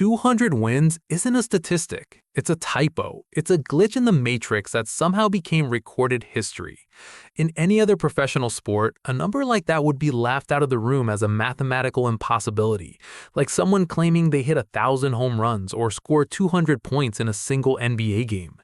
200 wins isn't a statistic. It's a typo. It's a glitch in the matrix that somehow became recorded history. In any other professional sport, a number like that would be laughed out of the room as a mathematical impossibility, like someone claiming they hit 1,000 home runs or scored 200 points in a single NBA game.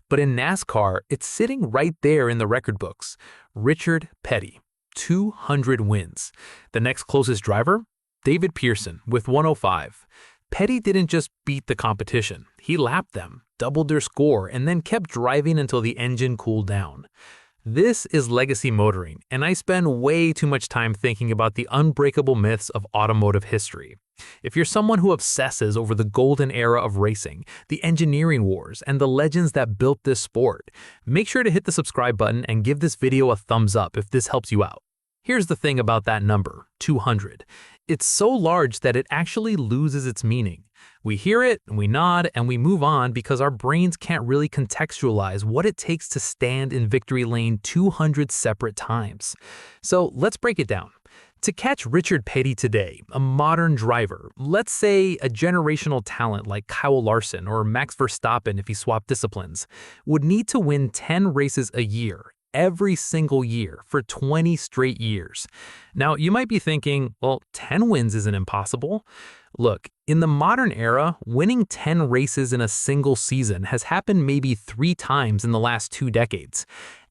But in NASCAR, it's sitting right there in the record books. Richard Petty, 200 wins. The next closest driver? David Pearson with 105. Petty didn't just beat the competition. He lapped them, doubled their score, and then kept driving until the engine cooled down. This is legacy motoring, and I spend way too much time thinking about the unbreakable myths of automotive history. If you're someone who obsesses over the golden era of racing, the engineering wars, and the legends that built this sport, make sure to hit the subscribe button and give this video a thumbs up if this helps you out. Here's the thing about that number, 200. It's so large that it actually loses its meaning. We hear it, we nod, and we move on because our brains can't really contextualize what it takes to stand in victory lane 200 separate times. So let's break it down. To catch Richard Petty today, a modern driver, let's say a generational talent like Kyle Larson or Max Verstappen if he swapped disciplines, would need to win 10 races a year, every single year for 20 straight years. Now, you might be thinking, well, 10 wins isn't impossible. Look, in the modern era, winning 10 races in a single season has happened maybe 3 times in the last 2 decades.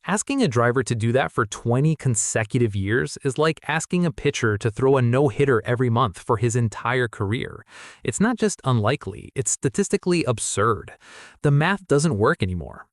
Asking a driver to do that for 20 consecutive years is like asking a pitcher to throw a no-hitter every month for his entire career. It's not just unlikely, it's statistically absurd. The math doesn't work anymore.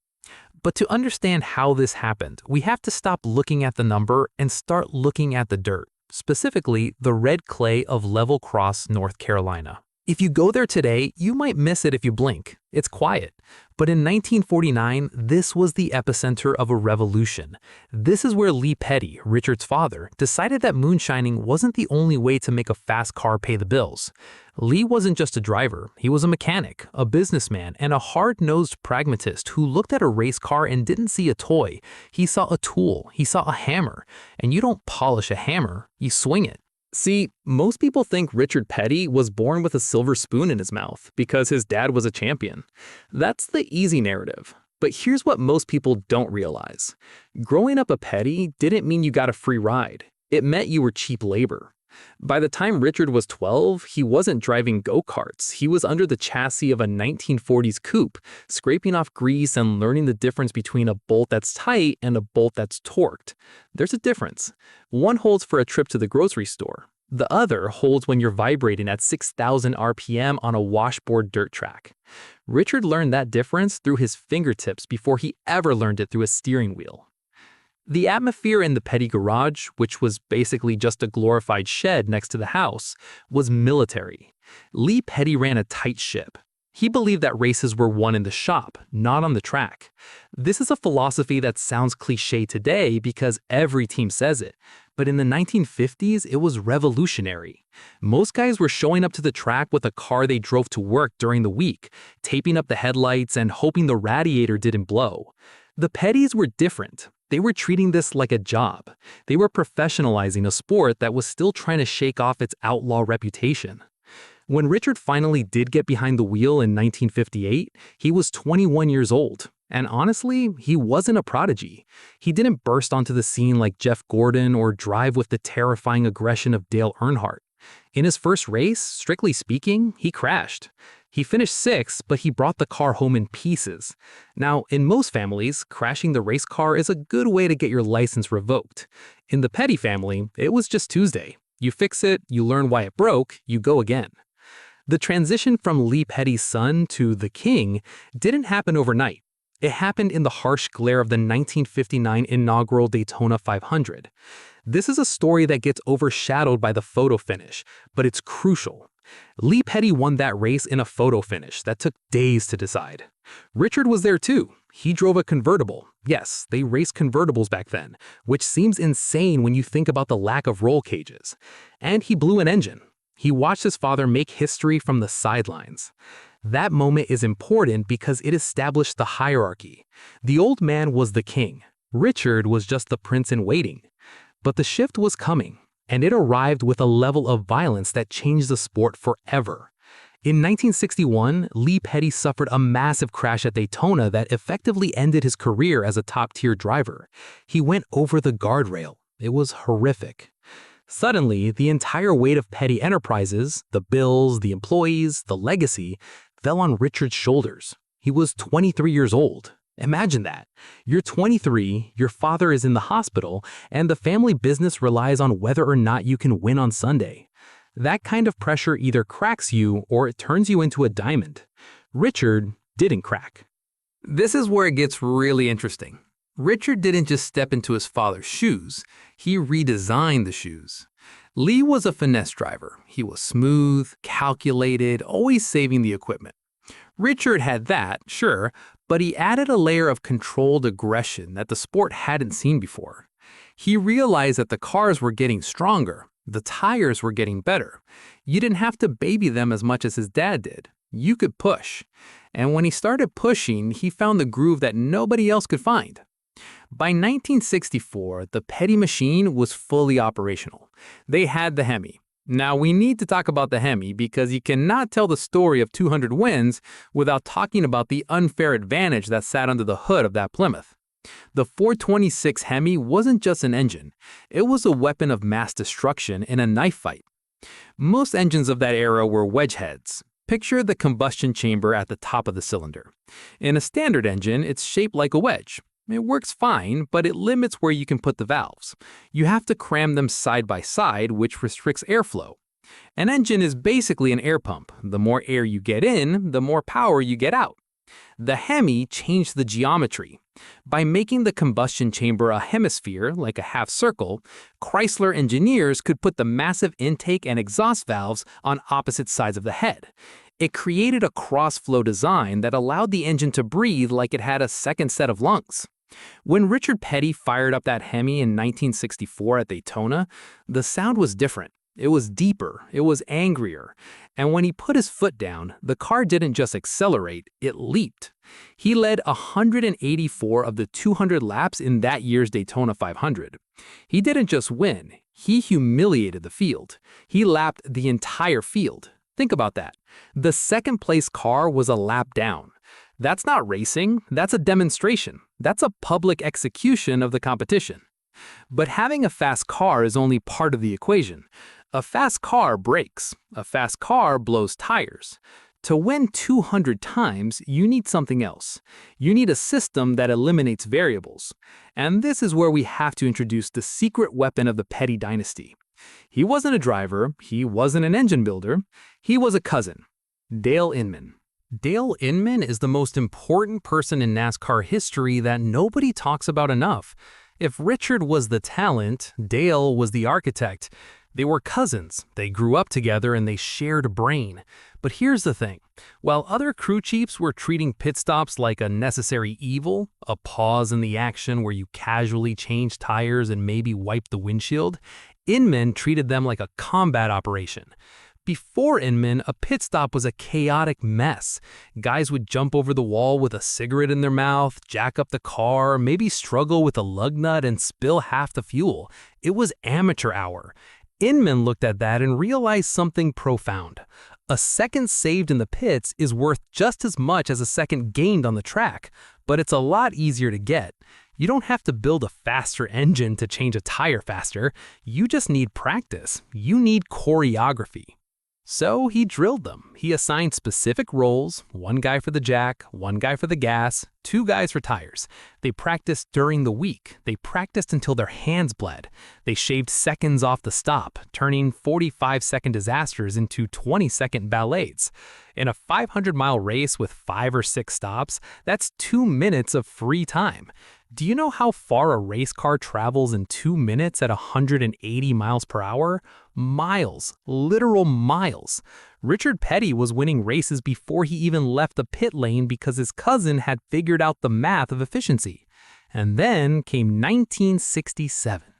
But to understand how this happened, we have to stop looking at the number and start looking at the dirt, specifically the red clay of Level Cross, North Carolina. If you go there today, you might miss it if you blink. It's quiet. But in 1949, this was the epicenter of a revolution. This is where Lee Petty, Richard's father, decided that moonshining wasn't the only way to make a fast car pay the bills. Lee wasn't just a driver, he was a mechanic, a businessman, and a hard-nosed pragmatist who looked at a race car and didn't see a toy. He saw a tool, he saw a hammer, and you don't polish a hammer, you swing it. See, most people think Richard Petty was born with a silver spoon in his mouth because his dad was a champion. That's the easy narrative. But here's what most people don't realize. Growing up a Petty didn't mean you got a free ride. It meant you were cheap labor. By the time Richard was 12, he wasn't driving go-karts. He was under the chassis of a 1940s coupe, scraping off grease and learning the difference between a bolt that's tight and a bolt that's torqued. There's a difference. One holds for a trip to the grocery store. The other holds when you're vibrating at 6,000 RPM on a washboard dirt track. Richard learned that difference through his fingertips before he ever learned it through a steering wheel. The atmosphere in the Petty garage, which was basically just a glorified shed next to the house, was military. Lee Petty ran a tight ship. He believed that races were won in the shop, not on the track. This is a philosophy that sounds cliché today because every team says it, but in the 1950s, it was revolutionary. Most guys were showing up to the track with a car they drove to work during the week, taping up the headlights and hoping the radiator didn't blow. The Pettys were different. They were treating this like a job. They were professionalizing a sport that was still trying to shake off its outlaw reputation. When Richard finally did get behind the wheel in 1958, he was 21 years old. And honestly, he wasn't a prodigy. He didn't burst onto the scene like Jeff Gordon or drive with the terrifying aggression of Dale Earnhardt. In his first race, strictly speaking, he crashed. He finished 6th, but he brought the car home in pieces. Now, in most families, crashing the race car is a good way to get your license revoked. In the Petty family, it was just Tuesday. You fix it, you learn why it broke, you go again. The transition from Lee Petty's son to the king didn't happen overnight. It happened in the harsh glare of the 1959 inaugural Daytona 500. This is a story that gets overshadowed by the photo finish, but it's crucial. Lee Petty won that race in a photo finish that took days to decide. Richard was there too. He drove a convertible. Yes, they raced convertibles back then, which seems insane when you think about the lack of roll cages. And he blew an engine. He watched his father make history from the sidelines. That moment is important because it established the hierarchy. The old man was the king. Richard was just the prince in waiting. But the shift was coming, and it arrived with a level of violence that changed the sport forever. In 1961, Lee Petty suffered a massive crash at Daytona that effectively ended his career as a top-tier driver. He went over the guardrail. It was horrific. Suddenly, the entire weight of Petty Enterprises, the bills, the employees, the legacy, fell on Richard's shoulders. He was 23 years old. Imagine that. You're 23, your father is in the hospital, and the family business relies on whether or not you can win on Sunday. That kind of pressure either cracks you or it turns you into a diamond. Richard didn't crack. This is where it gets really interesting. Richard didn't just step into his father's shoes, he redesigned the shoes. Lee was a finesse driver. He was smooth, calculated, always saving the equipment. Richard had that, sure, but he added a layer of controlled aggression that the sport hadn't seen before. He realized that the cars were getting stronger, the tires were getting better. You didn't have to baby them as much as his dad did. You could push. And when he started pushing, he found the groove that nobody else could find. By 1964, the Petty machine was fully operational. They had the Hemi. Now, we need to talk about the Hemi because you cannot tell the story of 200 wins without talking about the unfair advantage that sat under the hood of that Plymouth. The 426 Hemi wasn't just an engine. It was a weapon of mass destruction in a knife fight. Most engines of that era were wedge heads. Picture the combustion chamber at the top of the cylinder. In a standard engine, it's shaped like a wedge. It works fine, but it limits where you can put the valves. You have to cram them side by side, which restricts airflow. An engine is basically an air pump. The more air you get in, the more power you get out. The Hemi changed the geometry. By making the combustion chamber a hemisphere, like a half circle, Chrysler engineers could put the massive intake and exhaust valves on opposite sides of the head. It created a cross-flow design that allowed the engine to breathe like it had a second set of lungs. When Richard Petty fired up that Hemi in 1964 at Daytona, the sound was different. It was deeper, it was angrier, and when he put his foot down, the car didn't just accelerate, it leaped. He led 184 of the 200 laps in that year's Daytona 500. He didn't just win, he humiliated the field. He lapped the entire field. Think about that. The second-place car was a lap down. That's not racing, that's a demonstration. That's a public execution of the competition. But having a fast car is only part of the equation. A fast car brakes. A fast car blows tires. To win 200 times, you need something else. You need a system that eliminates variables. And this is where we have to introduce the secret weapon of the Petty dynasty. He wasn't a driver, he wasn't an engine builder, he was a cousin. Dale Inman. Dale Inman is the most important person in NASCAR history that nobody talks about enough. If Richard was the talent, Dale was the architect. They were cousins, they grew up together, and they shared a brain. But here's the thing. While other crew chiefs were treating pit stops like a necessary evil, a pause in the action where you casually change tires and maybe wipe the windshield, Inman treated them like a combat operation. Before Inman, a pit stop was a chaotic mess. Guys would jump over the wall with a cigarette in their mouth, jack up the car, maybe struggle with a lug nut and spill half the fuel. It was amateur hour. Inman looked at that and realized something profound. A second saved in the pits is worth just as much as a second gained on the track, but it's a lot easier to get. You don't have to build a faster engine to change a tire faster. You just need practice. You need choreography. So he drilled them. He assigned specific roles, one guy for the jack, one guy for the gas, two guys for tires. They practiced during the week. They practiced until their hands bled. They shaved seconds off the stop, turning 45-second disasters into 20-second ballades. In a 500-mile race with 5 or 6 stops, that's 2 minutes of free time. Do you know how far a race car travels in 2 minutes at 180 miles per hour? Miles, literal miles. Richard Petty was winning races before he even left the pit lane because his cousin had figured out the math of efficiency. And then came 1967.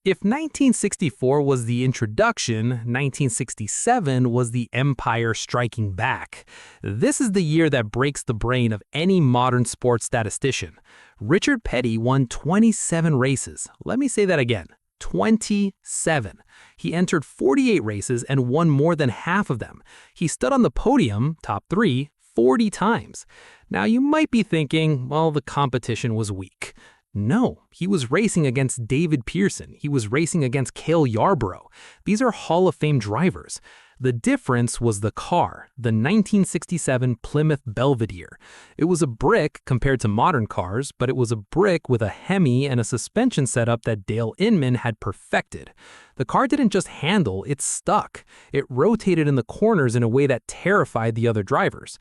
If 1964 was the introduction, 1967 was the empire striking back. This is the year that breaks the brain of any modern sports statistician. Richard Petty won 27 races. Let me say that again. 27. He entered 48 races and won more than half of them. He stood on the podium, top 3, 40 times. Now you might be thinking, well, the competition was weak. No, he was racing against David Pearson. He was racing against Cale Yarborough. These are Hall of Fame drivers. The difference was the car, the 1967 Plymouth Belvedere. It was a brick compared to modern cars, but it was a brick with a Hemi and a suspension setup that Dale Inman had perfected. The car didn't just handle, it stuck. It rotated in the corners in a way that terrified the other drivers.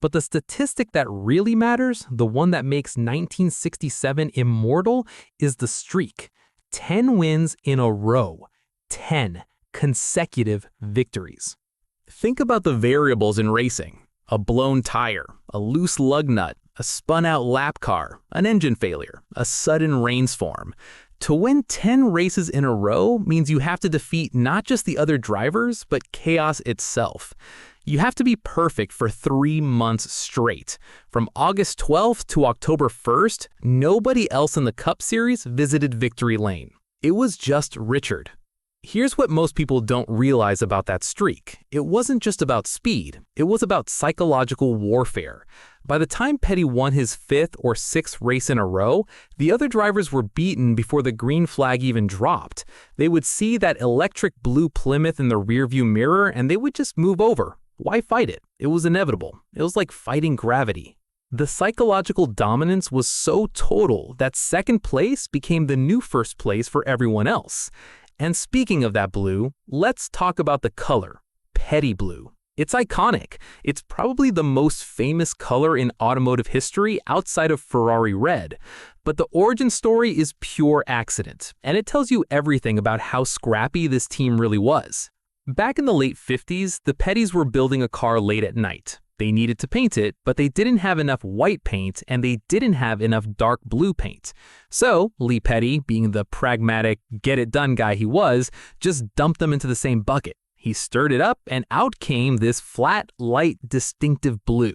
But the statistic that really matters, the one that makes 1967 immortal, is the streak. 10 wins in a row. 10 consecutive victories. Think about the variables in racing. A blown tire, a loose lug nut, a spun-out lap car, an engine failure, a sudden rainstorm. To win 10 races in a row means you have to defeat not just the other drivers, but chaos itself. You have to be perfect for 3 months straight. From August 12th to October 1st, nobody else in the Cup Series visited Victory Lane. It was just Richard. Here's what most people don't realize about that streak. It wasn't just about speed, it was about psychological warfare. By the time Petty won his 5th or 6th race in a row, the other drivers were beaten before the green flag even dropped. They would see that electric blue Plymouth in the rearview mirror and they would just move over. Why fight it? It was inevitable. It was like fighting gravity. The psychological dominance was so total that second place became the new first place for everyone else. And speaking of that blue, let's talk about the color, Petty blue. It's iconic. It's probably the most famous color in automotive history outside of Ferrari red. But the origin story is pure accident, and it tells you everything about how scrappy this team really was. Back in the late 50s, the Pettys were building a car late at night. They needed to paint it, but they didn't have enough white paint and they didn't have enough dark blue paint. So Lee Petty, being the pragmatic, get-it-done guy he was, just dumped them into the same bucket. He stirred it up and out came this flat, light, distinctive blue.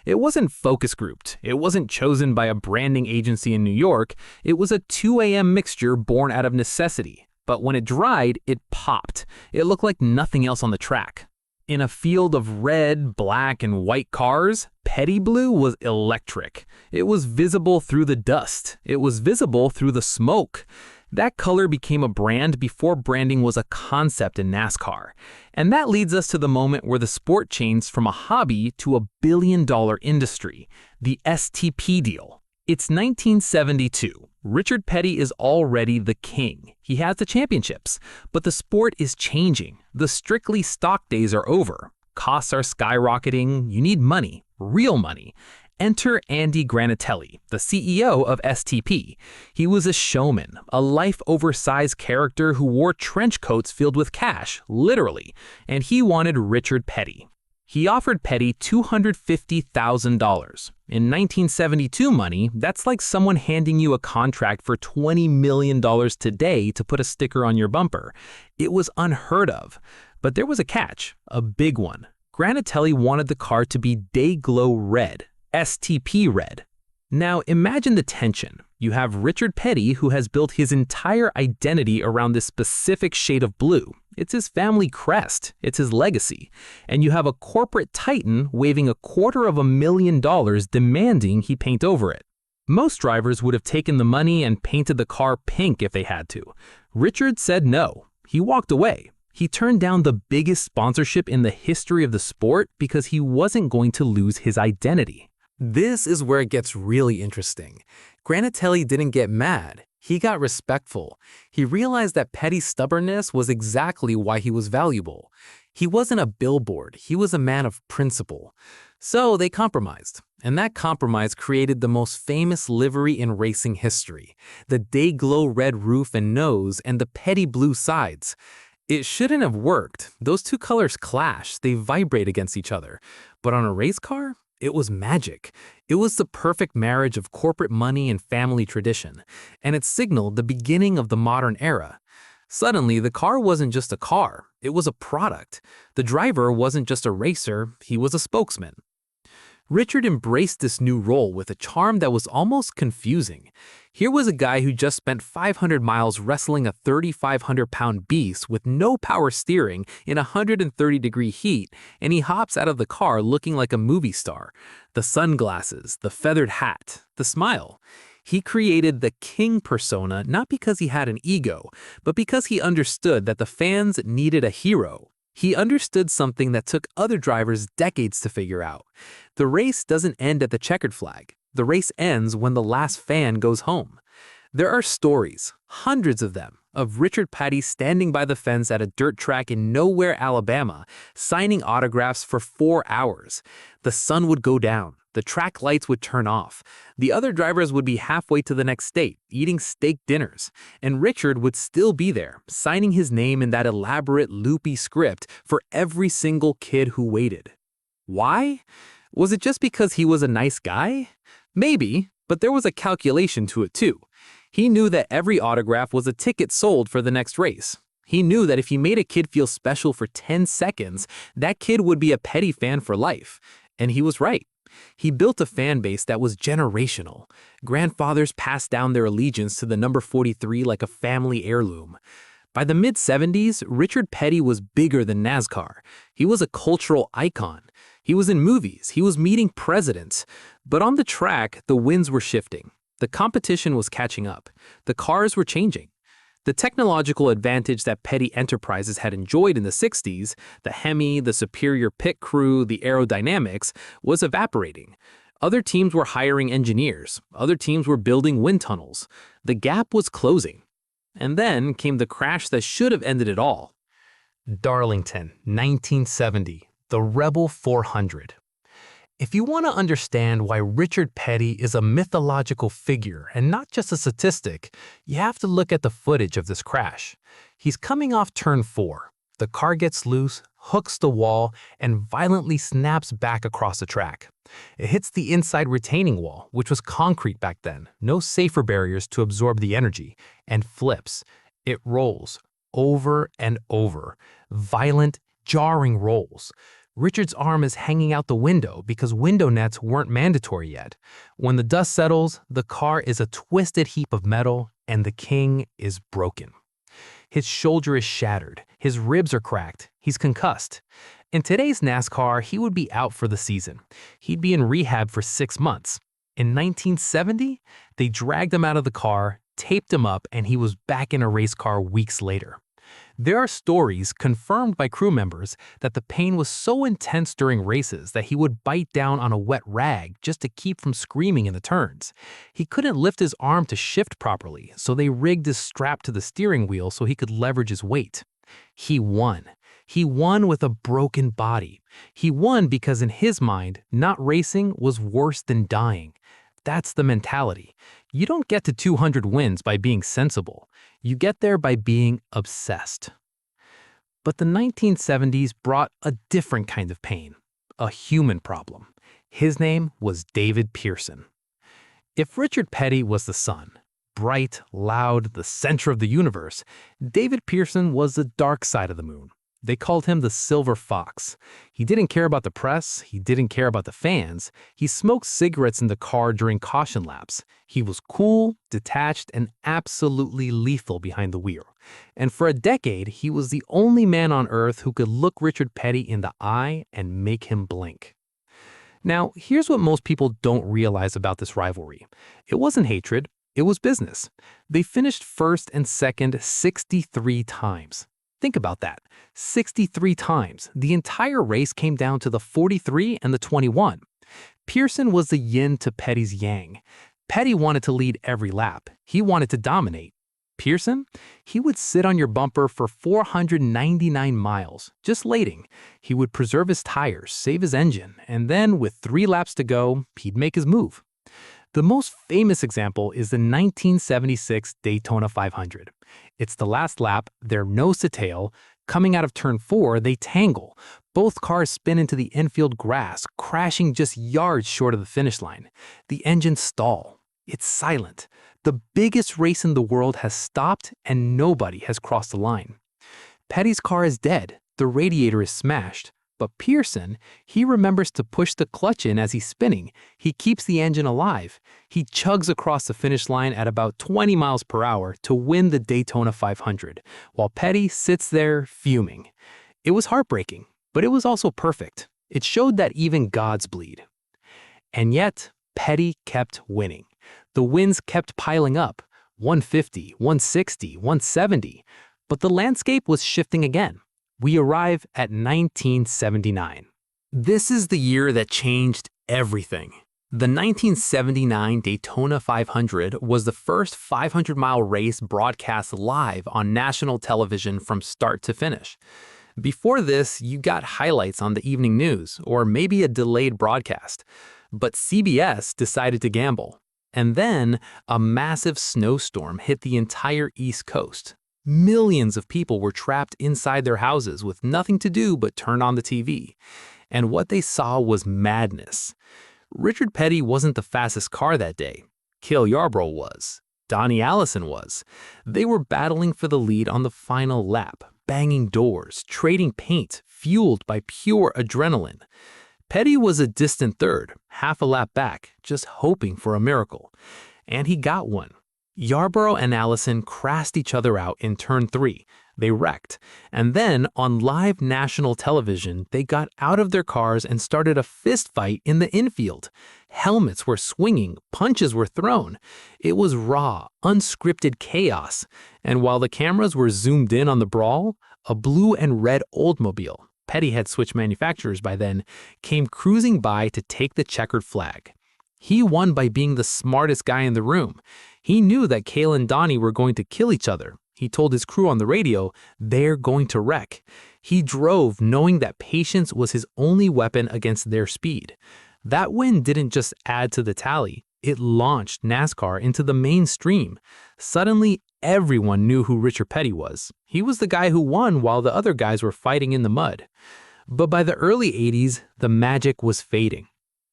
It wasn't focus grouped. It wasn't chosen by a branding agency in New York. It was a 2 a.m. mixture born out of necessity. But when it dried, it popped. It looked like nothing else on the track. In a field of red, black, and white cars, Petty blue was electric. It was visible through the dust. It was visible through the smoke. That color became a brand before branding was a concept in NASCAR. And that leads us to the moment where the sport changed from a hobby to a billion-dollar industry, the STP deal. It's 1972. Richard Petty is already the king. He has the championships, but the sport is changing. The strictly stock days are over. Costs are skyrocketing. You need money, real money. Enter Andy Granatelli, the CEO of STP. He was a showman, a life-oversized character who wore trench coats filled with cash, literally, and he wanted Richard Petty. He offered Petty $250,000. In 1972 money, that's like someone handing you a contract for $20 million today to put a sticker on your bumper. It was unheard of. But there was a catch, a big one. Granatelli wanted the car to be day-glow red, STP red. Now imagine the tension. You have Richard Petty, who has built his entire identity around this specific shade of blue. It's his family crest. It's his legacy. And you have a corporate titan waving $250,000 demanding he paint over it. Most drivers would have taken the money and painted the car pink if they had to. Richard said no. He walked away. He turned down the biggest sponsorship in the history of the sport because he wasn't going to lose his identity. This is where it gets really interesting. Granatelli didn't get mad. He got respectful. He realized that Petty's stubbornness was exactly why he was valuable. He wasn't a billboard. He was a man of principle. So they compromised. And that compromise created the most famous livery in racing history, the day-glow red roof and nose and the Petty blue sides. It shouldn't have worked. Those two colors clash. They vibrate against each other. But on a race car, it was magic. It was the perfect marriage of corporate money and family tradition, and it signaled the beginning of the modern era. Suddenly, the car wasn't just a car, it was a product. The driver wasn't just a racer, he was a spokesman. Richard embraced this new role with a charm that was almost confusing. Here was a guy who just spent 500 miles wrestling a 3,500-pound beast with no power steering in 130-degree heat, and he hops out of the car looking like a movie star. The sunglasses, the feathered hat, the smile. He created the king persona not because he had an ego, but because he understood that the fans needed a hero. He understood something that took other drivers decades to figure out. The race doesn't end at the checkered flag. The race ends when the last fan goes home. There are stories, hundreds of them, of Richard Petty standing by the fence at a dirt track in nowhere, Alabama, signing autographs for 4 hours. The sun would go down. The track lights would turn off. The other drivers would be halfway to the next state, eating steak dinners. And Richard would still be there, signing his name in that elaborate, loopy script for every single kid who waited. Why? Was it just because he was a nice guy? Maybe, but there was a calculation to it too. He knew that every autograph was a ticket sold for the next race. He knew that if he made a kid feel special for 10 seconds, that kid would be a Petty fan for life. And he was right. He built a fan base that was generational. Grandfathers passed down their allegiance to the number 43 like a family heirloom. By the mid-70s, Richard Petty was bigger than NASCAR. He was a cultural icon. He was in movies. He was meeting presidents. But on the track, the winds were shifting. The competition was catching up. The cars were changing. The technological advantage that Petty Enterprises had enjoyed in the 60s, the Hemi, the superior pit crew, the aerodynamics, was evaporating. Other teams were hiring engineers. Other teams were building wind tunnels. The gap was closing. And then came the crash that should have ended it all. Darlington, 1970, the Rebel 400. If you want to understand why Richard Petty is a mythological figure and not just a statistic, you have to look at the footage of this crash. He's coming off turn 4. The car gets loose, hooks the wall, and violently snaps back across the track. It hits the inside retaining wall, which was concrete back then, no safer barriers to absorb the energy, and flips. It rolls over and over. Violent, jarring rolls. Richard's arm is hanging out the window because window nets weren't mandatory yet. When the dust settles, the car is a twisted heap of metal and the king is broken. His shoulder is shattered, his ribs are cracked, he's concussed. In today's NASCAR, he would be out for the season. He'd be in rehab for 6 months. In 1970, they dragged him out of the car, taped him up, and he was back in a race car weeks later. There are stories, confirmed by crew members, that the pain was so intense during races that he would bite down on a wet rag just to keep from screaming in the turns. He couldn't lift his arm to shift properly, so they rigged his strap to the steering wheel so he could leverage his weight. He won. He won with a broken body. He won because in his mind, not racing was worse than dying. That's the mentality. You don't get to 200 wins by being sensible. You get there by being obsessed. But the 1970s brought a different kind of pain, a human problem. His name was David Pearson. If Richard Petty was the sun, bright, loud, the center of the universe, David Pearson was the dark side of the moon. They called him the Silver Fox. He didn't care about the press. He didn't care about the fans. He smoked cigarettes in the car during caution laps. He was cool, detached, and absolutely lethal behind the wheel. And for a decade, he was the only man on Earth who could look Richard Petty in the eye and make him blink. Now, here's what most people don't realize about this rivalry. It wasn't hatred. It was business. They finished first and second 63 times. Think about that. 63 times. The entire race came down to the 43 and the 21. Pearson was the yin to Petty's yang. Petty wanted to lead every lap. He wanted to dominate. Pearson? He would sit on your bumper for 499 miles, just lading. He would preserve his tires, save his engine, and then, with 3 laps to go, he'd make his move. The most famous example is the 1976 Daytona 500. It's the last lap, they're nose to tail. Coming out of turn 4, they tangle. Both cars spin into the infield grass, crashing just yards short of the finish line. The engines stall. It's silent. The biggest race in the world has stopped and nobody has crossed the line. Petty's car is dead. The radiator is smashed. But Pearson, he remembers to push the clutch in as he's spinning. He keeps the engine alive. He chugs across the finish line at about 20 miles per hour to win the Daytona 500, while Petty sits there fuming. It was heartbreaking, but it was also perfect. It showed that even gods bleed. And yet, Petty kept winning. The wins kept piling up, 150, 160, 170. But the landscape was shifting again. We arrive at 1979. This is the year that changed everything. The 1979 Daytona 500 was the first 500-mile race broadcast live on national television from start to finish. Before this, you got highlights on the evening news or maybe a delayed broadcast. But CBS decided to gamble. And then a massive snowstorm hit the entire East Coast. Millions of people were trapped inside their houses with nothing to do but turn on the TV. And what they saw was madness. Richard Petty wasn't the fastest car that day. Cale Yarborough was. Donnie Allison was. They were battling for the lead on the final lap, banging doors, trading paint, fueled by pure adrenaline. Petty was a distant third, half a lap back, just hoping for a miracle. And he got one. Yarborough and Allison crashed each other out in turn 3. They wrecked. And then, on live national television, they got out of their cars and started a fist fight in the infield. Helmets were swinging, punches were thrown. It was raw, unscripted chaos. And while the cameras were zoomed in on the brawl, a blue and red Oldsmobile, Petty had switched manufacturers by then, came cruising by to take the checkered flag. He won by being the smartest guy in the room. He knew that Cale and Donnie were going to kill each other. He told his crew on the radio, they're going to wreck. He drove knowing that patience was his only weapon against their speed. That win didn't just add to the tally. It launched NASCAR into the mainstream. Suddenly, everyone knew who Richard Petty was. He was the guy who won while the other guys were fighting in the mud. But by the early 80s, the magic was fading.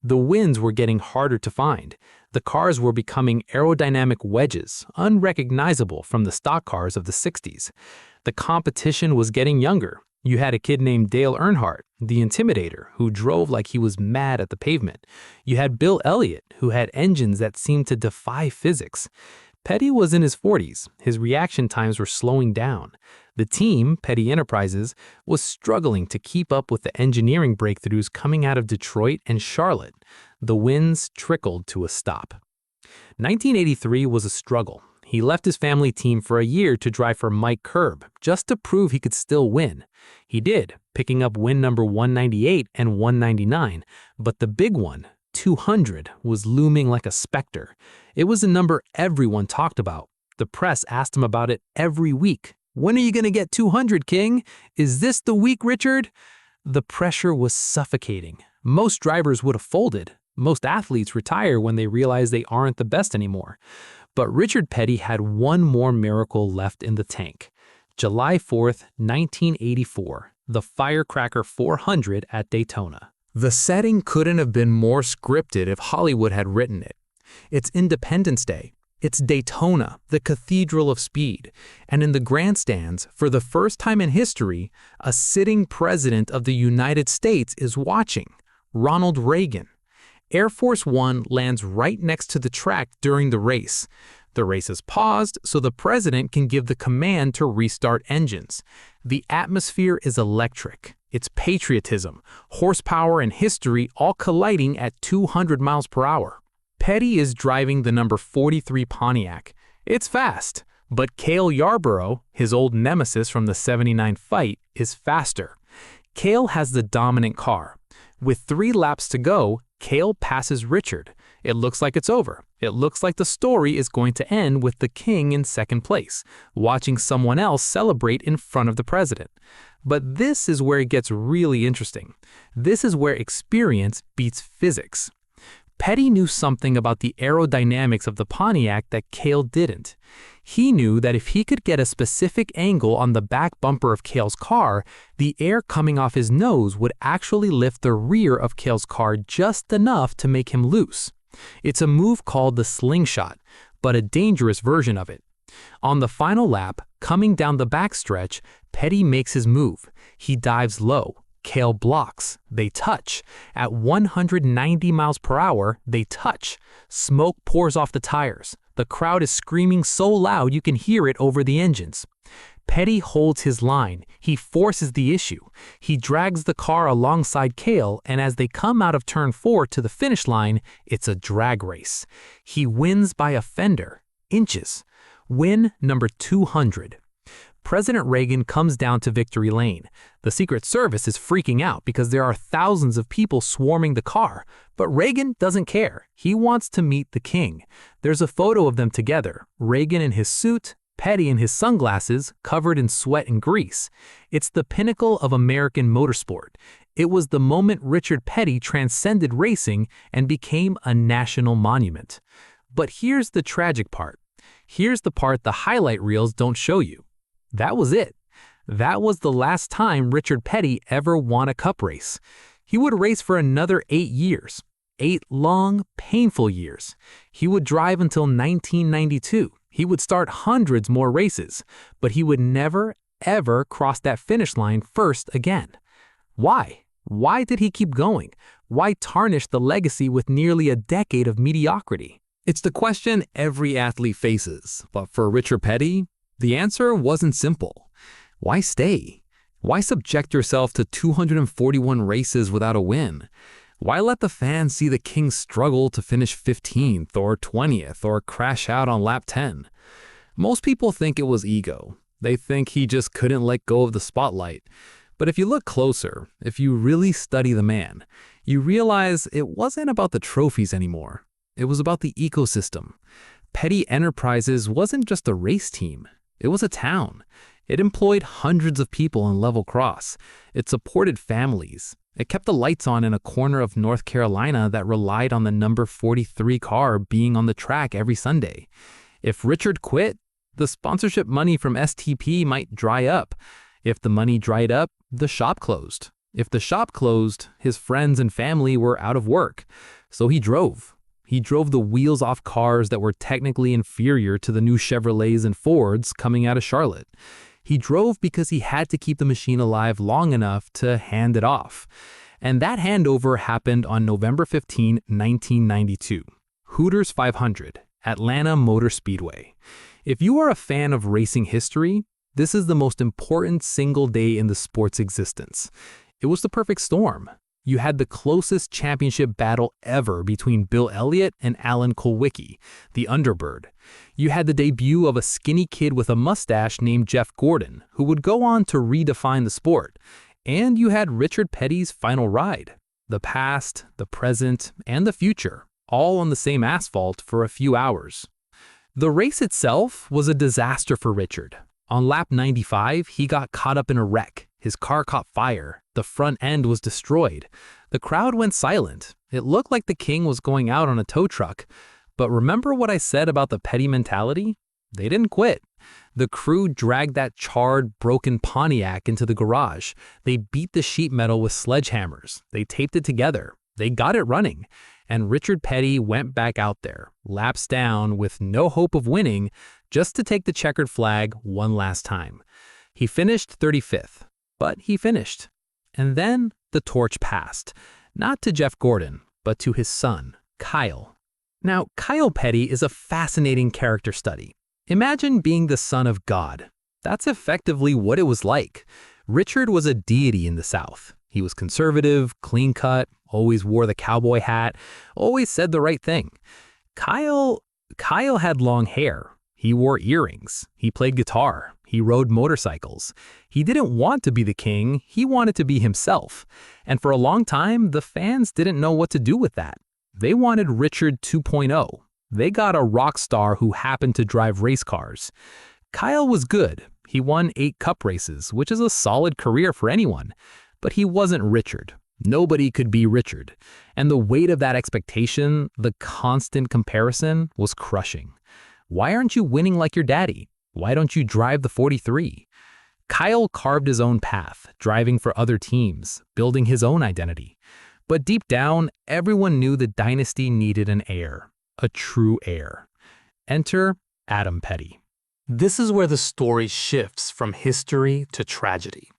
The wins were getting harder to find. The cars were becoming aerodynamic wedges, unrecognizable from the stock cars of the 60s. The competition was getting younger. You had a kid named Dale Earnhardt, the Intimidator, who drove like he was mad at the pavement. You had Bill Elliott, who had engines that seemed to defy physics. Petty was in his 40s. His reaction times were slowing down. The team, Petty Enterprises, was struggling to keep up with the engineering breakthroughs coming out of Detroit and Charlotte. The wins trickled to a stop. 1983 was a struggle. He left his family team for a year to drive for Mike Curb, just to prove he could still win. He did, picking up win number 198 and 199, but the big one, 200, was looming like a specter. It was a number everyone talked about. The press asked him about it every week. When are you going to get 200, King? Is this the week, Richard? The pressure was suffocating. Most drivers would have folded. Most athletes retire when they realize they aren't the best anymore. But Richard Petty had one more miracle left in the tank. July 4th, 1984, the Firecracker 400 at Daytona. The setting couldn't have been more scripted if Hollywood had written it. It's Independence Day. It's Daytona, the cathedral of speed. And in the grandstands, for the first time in history, a sitting president of the United States is watching, Ronald Reagan. Air Force One lands right next to the track during the race. The race is paused so the president can give the command to restart engines. The atmosphere is electric. It's patriotism, horsepower, and history all colliding at 200 miles per hour. Petty is driving the number 43 Pontiac. It's fast, but Cale Yarborough, his old nemesis from the '79 fight, is faster. Cale has the dominant car. With 3 laps to go, Cale passes Richard. It looks like it's over. It looks like the story is going to end with the king in second place, watching someone else celebrate in front of the president. But this is where it gets really interesting. This is where experience beats physics. Petty knew something about the aerodynamics of the Pontiac that Cale didn't. He knew that if he could get a specific angle on the back bumper of Cale's car, the air coming off his nose would actually lift the rear of Cale's car just enough to make him loose. It's a move called the slingshot, but a dangerous version of it. On the final lap, coming down the backstretch, Petty makes his move. He dives low. Cale blocks. They touch. At 190 miles per hour, they touch. Smoke pours off the tires. The crowd is screaming so loud you can hear it over the engines. Petty holds his line. He forces the issue. He drags the car alongside Cale, and as they come out of turn 4 to the finish line, it's a drag race. He wins by a fender. Inches. Win number 200. President Reagan comes down to victory lane. The Secret Service is freaking out because there are thousands of people swarming the car, but Reagan doesn't care. He wants to meet the king. There's a photo of them together, Reagan in his suit, Petty in his sunglasses, covered in sweat and grease. It's the pinnacle of American motorsport. It was the moment Richard Petty transcended racing and became a national monument. But here's the tragic part. Here's the part the highlight reels don't show you. That was it. That was the last time Richard Petty ever won a cup race. He would race for another 8 years. 8 long, painful years. He would drive until 1992. He would start hundreds more races, but he would never, ever cross that finish line first again. Why? Why did he keep going? Why tarnish the legacy with nearly a decade of mediocrity? It's the question every athlete faces, but for Richard Petty, the answer wasn't simple. Why stay? Why subject yourself to 241 races without a win? Why let the fans see the king struggle to finish 15th or 20th or crash out on lap 10? Most people think it was ego. They think he just couldn't let go of the spotlight. But if you look closer, if you really study the man, you realize it wasn't about the trophies anymore. It was about the ecosystem. Petty Enterprises wasn't just a race team. It was a town. It employed hundreds of people in level cross. It supported families. It kept the lights on in a corner of North Carolina that relied on the number 43 car being on the track every Sunday. If Richard quit, the sponsorship money from STP might dry up. If the money dried up, the shop closed. If the shop closed, his friends and family were out of work. So he drove. He drove the wheels off cars that were technically inferior to the new Chevrolets and Fords coming out of Charlotte. He drove because he had to keep the machine alive long enough to hand it off. And that handover happened on November 15, 1992. Hooters 500, Atlanta Motor Speedway. If you are a fan of racing history, this is the most important single day in the sport's existence. It was the perfect storm. You had the closest championship battle ever between Bill Elliott and Alan Kulwicki, the Underbird. You had the debut of a skinny kid with a mustache named Jeff Gordon, who would go on to redefine the sport. And you had Richard Petty's final ride. The past, the present, and the future, all on the same asphalt for a few hours. The race itself was a disaster for Richard. On lap 95, he got caught up in a wreck. His car caught fire. The front end was destroyed. The crowd went silent. It looked like the king was going out on a tow truck. But remember what I said about the Petty mentality? They didn't quit. The crew dragged that charred, broken Pontiac into the garage. They beat the sheet metal with sledgehammers. They taped it together. They got it running. And Richard Petty went back out there, laps down with no hope of winning, just to take the checkered flag one last time. He finished 35th, but he finished. And then the torch passed, not to Jeff Gordon, but to his son, Kyle. Now, Kyle Petty is a fascinating character study. Imagine being the son of God. That's effectively what it was like. Richard was a deity in the South. He was conservative, clean-cut, always wore the cowboy hat, always said the right thing. Kyle had long hair. He wore earrings. He played guitar. He rode motorcycles. He didn't want to be the king. He wanted to be himself. And for a long time, the fans didn't know what to do with that. They wanted Richard 2.0. They got a rock star who happened to drive race cars. Kyle was good. He won 8 cup races, which is a solid career for anyone. But he wasn't Richard. Nobody could be Richard. And the weight of that expectation, the constant comparison, was crushing. Why aren't you winning like your daddy? Why don't you drive the 43? Kyle carved his own path, driving for other teams, building his own identity. But deep down, everyone knew the dynasty needed an heir, a true heir. Enter Adam Petty. This is where the story shifts from history to tragedy.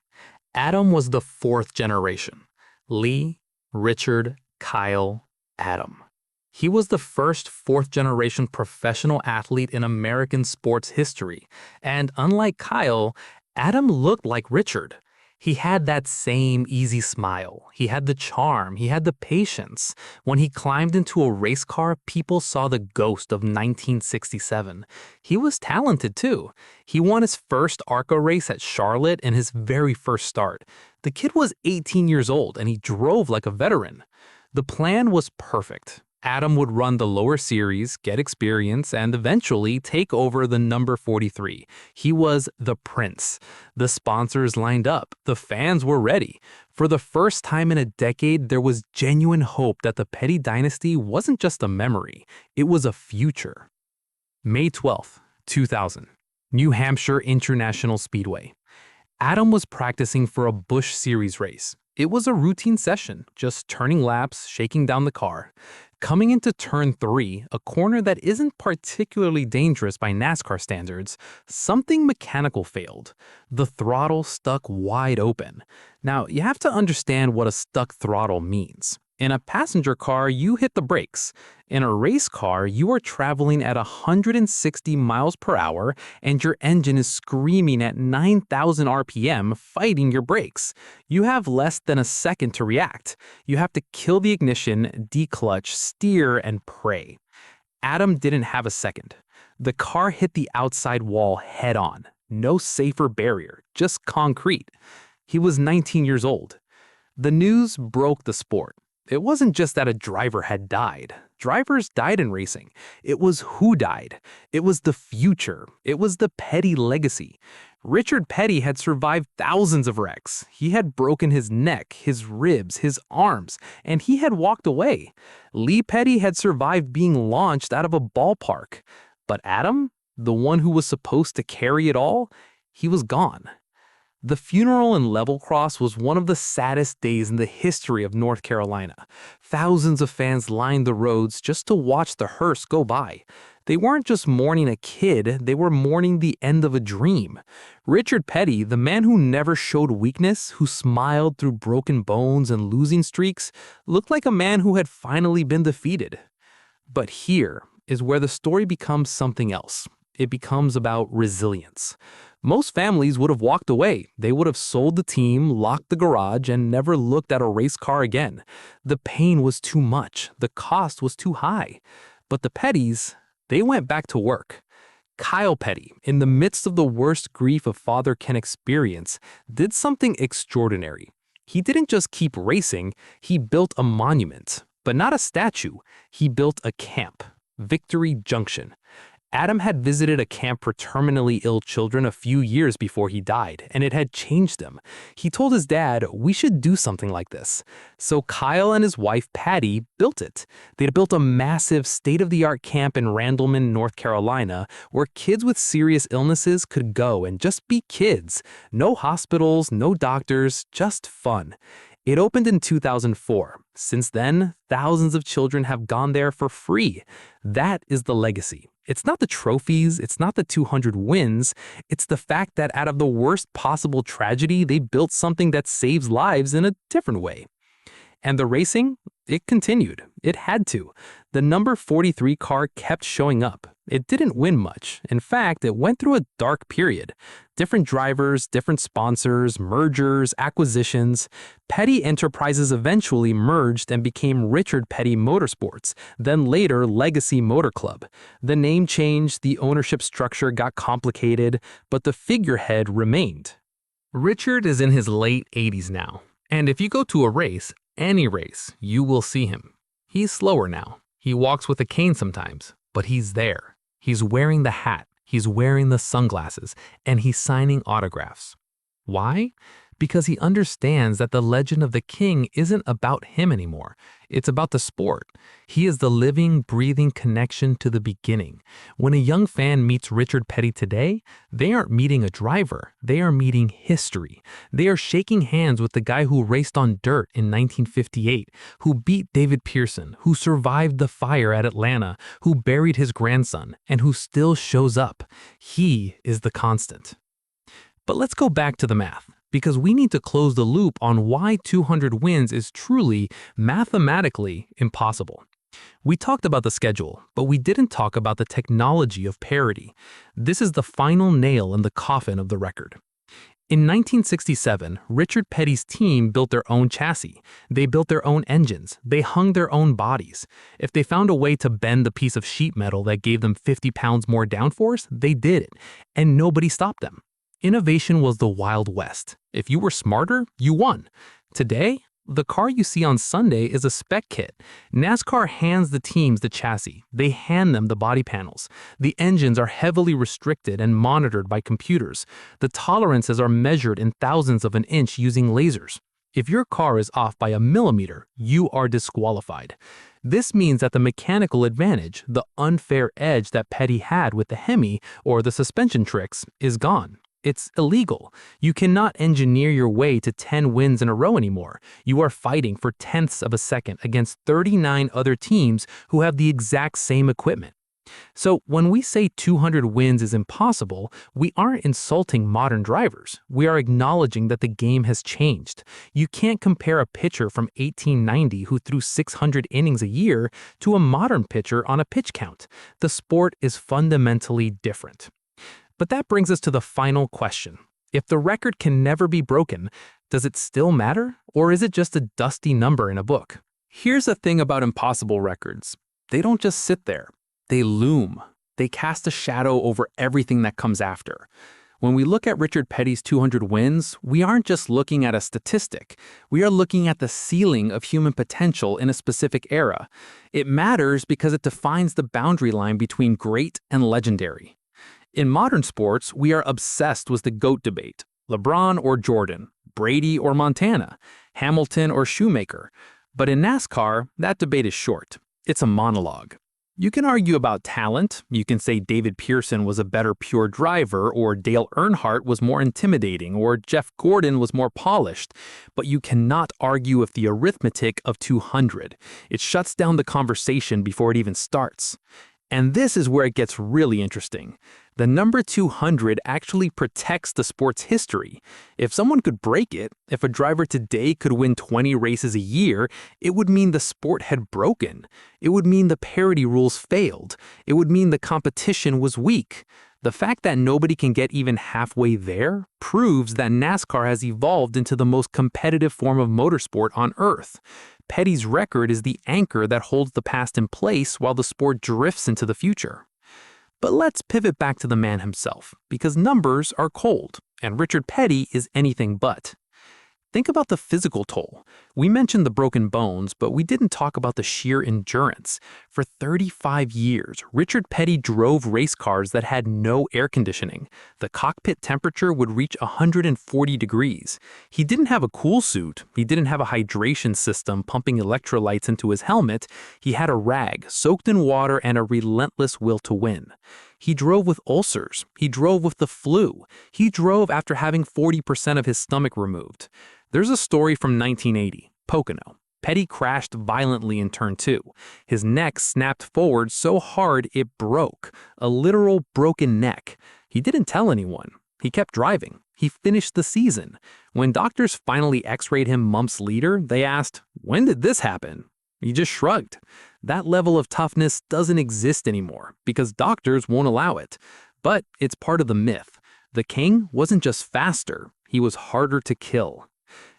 Adam was the fourth generation. Lee, Richard, Kyle, Adam. He was the first fourth-generation professional athlete in American sports history, and unlike Kyle, Adam looked like Richard. He had that same easy smile, he had the charm, he had the patience. When he climbed into a race car, people saw the ghost of 1967. He was talented too. He won his first ARCA race at Charlotte in his very first start. The kid was 18 years old and he drove like a veteran. The plan was perfect. Adam would run the lower series, get experience, and eventually take over the number 43. He was the prince. The sponsors lined up. The fans were ready. For the first time in a decade, there was genuine hope that the Petty dynasty wasn't just a memory. It was a future. May 12, 2000. New Hampshire International Speedway. Adam was practicing for a Busch Series race. It was a routine session, just turning laps, shaking down the car. Coming into turn 3, a corner that isn't particularly dangerous by NASCAR standards, something mechanical failed. The throttle stuck wide open. Now, you have to understand what a stuck throttle means. In a passenger car, you hit the brakes. In a race car, you are traveling at 160 miles per hour and your engine is screaming at 9,000 RPM fighting your brakes. You have less than a second to react. You have to kill the ignition, declutch, steer, and pray. Adam didn't have a second. The car hit the outside wall head-on. No safer barrier, just concrete. He was 19 years old. The news broke the sport. It wasn't just that a driver had died. Drivers died in racing. It was who died. It was the future. It was the Petty legacy. Richard Petty had survived thousands of wrecks. He had broken his neck, his ribs, his arms, and he had walked away. Lee Petty had survived being launched out of a ballpark. But Adam, the one who was supposed to carry it all, he was gone. The funeral in Level Cross was one of the saddest days in the history of North Carolina. Thousands of fans lined the roads just to watch the hearse go by. They weren't just mourning a kid, they were mourning the end of a dream. Richard Petty, the man who never showed weakness, who smiled through broken bones and losing streaks, looked like a man who had finally been defeated. But here is where the story becomes something else. It becomes about resilience. Most families would have walked away. They would have sold the team, locked the garage, and never looked at a race car again. The pain was too much. The cost was too high. But the Pettys, they went back to work. Kyle Petty, in the midst of the worst grief a father can experience, did something extraordinary. He didn't just keep racing, he built a monument. But not a statue. He built a camp, Victory Junction. Adam had visited a camp for terminally ill children a few years before he died, and it had changed him. He told his dad, "We should do something like this." So Kyle and his wife, Patty, built it. They built a massive state-of-the-art camp in Randleman, North Carolina, where kids with serious illnesses could go and just be kids. No hospitals, no doctors, just fun. It opened in 2004. Since then, thousands of children have gone there for free. That is the legacy. It's not the trophies, it's not the 200 wins, it's the fact that out of the worst possible tragedy, they built something that saves lives in a different way. And the racing, it continued. It had to. The number 43 car kept showing up. It didn't win much. In fact, it went through a dark period. Different drivers, different sponsors, mergers, acquisitions. Petty Enterprises eventually merged and became Richard Petty Motorsports, then later Legacy Motor Club. The name changed, the ownership structure got complicated, but the figurehead remained. Richard is in his late 80s now, and if you go to a race, any race, you will see him. He's slower now. He walks with a cane sometimes, but he's there. He's wearing the hat, he's wearing the sunglasses, and he's signing autographs. Why? Because he understands that the legend of the king isn't about him anymore. It's about the sport. He is the living, breathing connection to the beginning. When a young fan meets Richard Petty today, they aren't meeting a driver. They are meeting history. They are shaking hands with the guy who raced on dirt in 1958, who beat David Pearson, who survived the fire at Atlanta, who buried his grandson, and who still shows up. He is the constant. But let's go back to the math. because we need to close the loop on why 200 wins is truly, mathematically, impossible. We talked about the schedule, but we didn't talk about the technology of parity. This is the final nail in the coffin of the record. In 1967, Richard Petty's team built their own chassis. They built their own engines. They hung their own bodies. If they found a way to bend the piece of sheet metal that gave them 50 pounds more downforce, they did it, and nobody stopped them. Innovation was the Wild West. If you were smarter, you won. Today, the car you see on Sunday is a spec kit. NASCAR hands the teams the chassis. They hand them the body panels. The engines are heavily restricted and monitored by computers. The tolerances are measured in thousandths of an inch using lasers. If your car is off by a millimeter, you are disqualified. This means that the mechanical advantage, the unfair edge that Petty had with the Hemi or the suspension tricks, is gone. It's illegal. You cannot engineer your way to 10 wins in a row anymore. You are fighting for tenths of a second against 39 other teams who have the exact same equipment. So when we say 200 wins is impossible, we aren't insulting modern drivers. We are acknowledging that the game has changed. You can't compare a pitcher from 1890 who threw 600 innings a year to a modern pitcher on a pitch count. The sport is fundamentally different. But that brings us to the final question. If the record can never be broken, does it still matter? Or is it just a dusty number in a book? Here's the thing about impossible records. They don't just sit there. They loom. They cast a shadow over everything that comes after. When we look at Richard Petty's 200 wins, we aren't just looking at a statistic. We are looking at the ceiling of human potential in a specific era. It matters because it defines the boundary line between great and legendary. In modern sports, we are obsessed with the GOAT debate. LeBron or Jordan, Brady or Montana, Hamilton or Shoemaker. But in NASCAR, that debate is short. It's a monologue. You can argue about talent. You can say David Pearson was a better pure driver, or Dale Earnhardt was more intimidating, or Jeff Gordon was more polished. But you cannot argue with the arithmetic of 200. It shuts down the conversation before it even starts. And this is where it gets really interesting. The number 200 actually protects the sport's history. If someone could break it, if a driver today could win 20 races a year, it would mean the sport had broken. It would mean the parity rules failed. It would mean the competition was weak. The fact that nobody can get even halfway there proves that NASCAR has evolved into the most competitive form of motorsport on Earth. Petty's record is the anchor that holds the past in place while the sport drifts into the future. But let's pivot back to the man himself, because numbers are cold, and Richard Petty is anything but. Think about the physical toll. We mentioned the broken bones, but we didn't talk about the sheer endurance. For 35 years, Richard Petty drove race cars that had no air conditioning. The cockpit temperature would reach 140 degrees. He didn't have a cool suit. He didn't have a hydration system pumping electrolytes into his helmet. He had a rag soaked in water and a relentless will to win. He drove with ulcers. He drove with the flu. He drove after having 40% of his stomach removed. There's a story from 1980, Pocono. Petty crashed violently in turn 2. His neck snapped forward so hard it broke, a literal broken neck. He didn't tell anyone. He kept driving. He finished the season. When doctors finally x-rayed him months later, they asked, "When did this happen?" He just shrugged. That level of toughness doesn't exist anymore because doctors won't allow it. But it's part of the myth. The king wasn't just faster, he was harder to kill.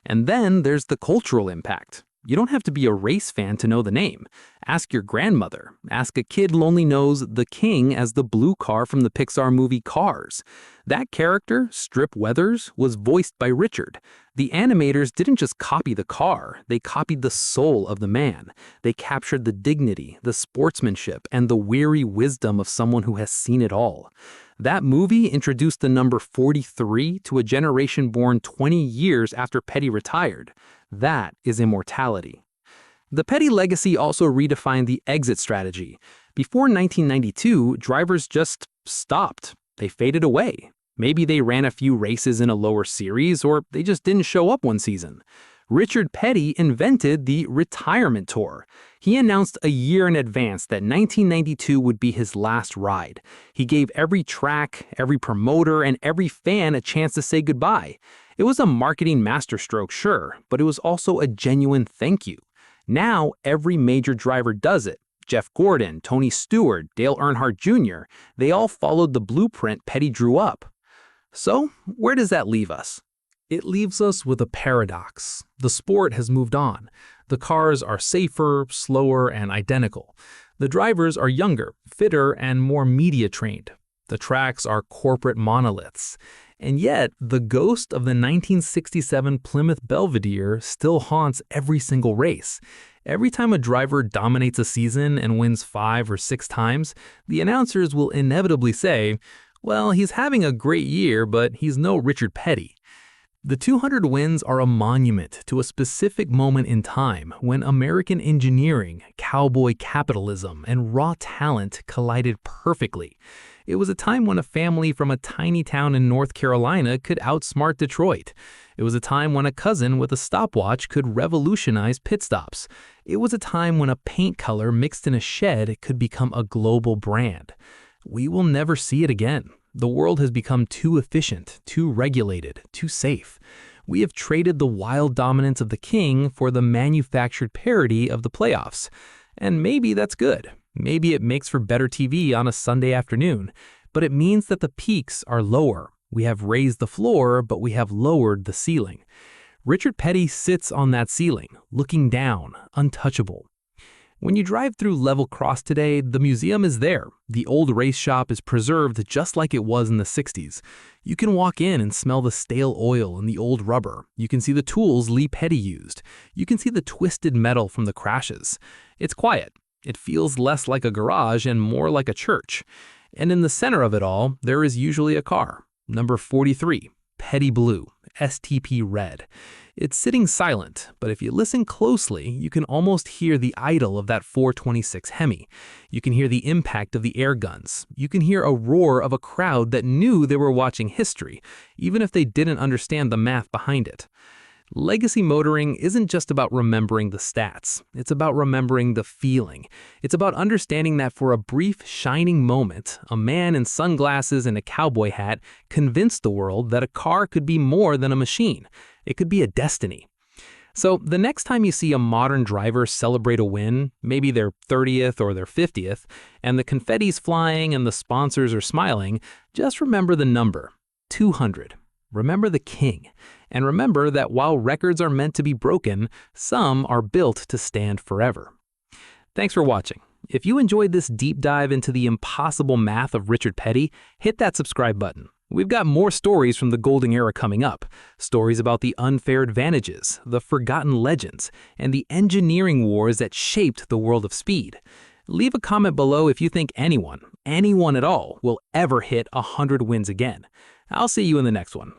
And then there's the cultural impact. You don't have to be a race fan to know the name. Ask your grandmother. Ask a kid who only knows the king as the blue car from the Pixar movie Cars. That character, Strip Weathers, was voiced by Richard. The animators didn't just copy the car, they copied the soul of the man. They captured the dignity, the sportsmanship, and the weary wisdom of someone who has seen it all. That movie introduced the number 43 to a generation born 20 years after Petty retired. That is immortality. The Petty legacy also redefined the exit strategy. Before 1992, drivers just stopped. They faded away. Maybe they ran a few races in a lower series, or they just didn't show up one season. Richard Petty invented the retirement tour. He announced a year in advance that 1992 would be his last ride. He gave every track, every promoter, and every fan a chance to say goodbye. It was a marketing masterstroke, sure, but it was also a genuine thank you. Now, every major driver does it. Jeff Gordon, Tony Stewart, Dale Earnhardt Jr., they all followed the blueprint Petty drew up. So, where does that leave us? It leaves us with a paradox. The sport has moved on. The cars are safer, slower, and identical. The drivers are younger, fitter, and more media-trained. The tracks are corporate monoliths. And yet, the ghost of the 1967 Plymouth Belvedere still haunts every single race. Every time a driver dominates a season and wins 5 or 6 times, the announcers will inevitably say, well, he's having a great year, but he's no Richard Petty. The 200 wins are a monument to a specific moment in time when American engineering, cowboy capitalism, and raw talent collided perfectly. It was a time when a family from a tiny town in North Carolina could outsmart Detroit. It was a time when a cousin with a stopwatch could revolutionize pit stops. It was a time when a paint color mixed in a shed could become a global brand. We will never see it again. The world has become too efficient, too regulated, too safe. We have traded the wild dominance of the king for the manufactured parody of the playoffs. And maybe that's good. Maybe it makes for better TV on a Sunday afternoon. But it means that the peaks are lower. We have raised the floor, but we have lowered the ceiling. Richard Petty sits on that ceiling, looking down, untouchable. When you drive through Level Cross today, the museum is there. The old race shop is preserved just like it was in the 60s. You can walk in and smell the stale oil and the old rubber. You can see the tools Lee Petty used. You can see the twisted metal from the crashes. It's quiet. It feels less like a garage and more like a church. And in the center of it all, there is usually a car. Number 43, Petty Blue, STP Red. It's sitting silent, but if you listen closely, you can almost hear the idle of that 426 Hemi. You can hear the impact of the air guns. You can hear a roar of a crowd that knew they were watching history, even if they didn't understand the math behind it. Legacy motoring isn't just about remembering the stats. It's about remembering the feeling. It's about understanding that for a brief, shining moment, a man in sunglasses and a cowboy hat convinced the world that a car could be more than a machine. It could be a destiny. So the next time you see a modern driver celebrate a win, maybe their 30th or their 50th, and the confetti's flying and the sponsors are smiling, just remember the number, 200. Remember the king. And remember that while records are meant to be broken, some are built to stand forever. Thanks for watching. If you enjoyed this deep dive into the impossible math of Richard Petty, hit that subscribe button. We've got more stories from the golden era coming up. Stories about the unfair advantages, the forgotten legends, and the engineering wars that shaped the world of speed. Leave a comment below if you think anyone at all, will ever hit 100 wins again. I'll see you in the next one.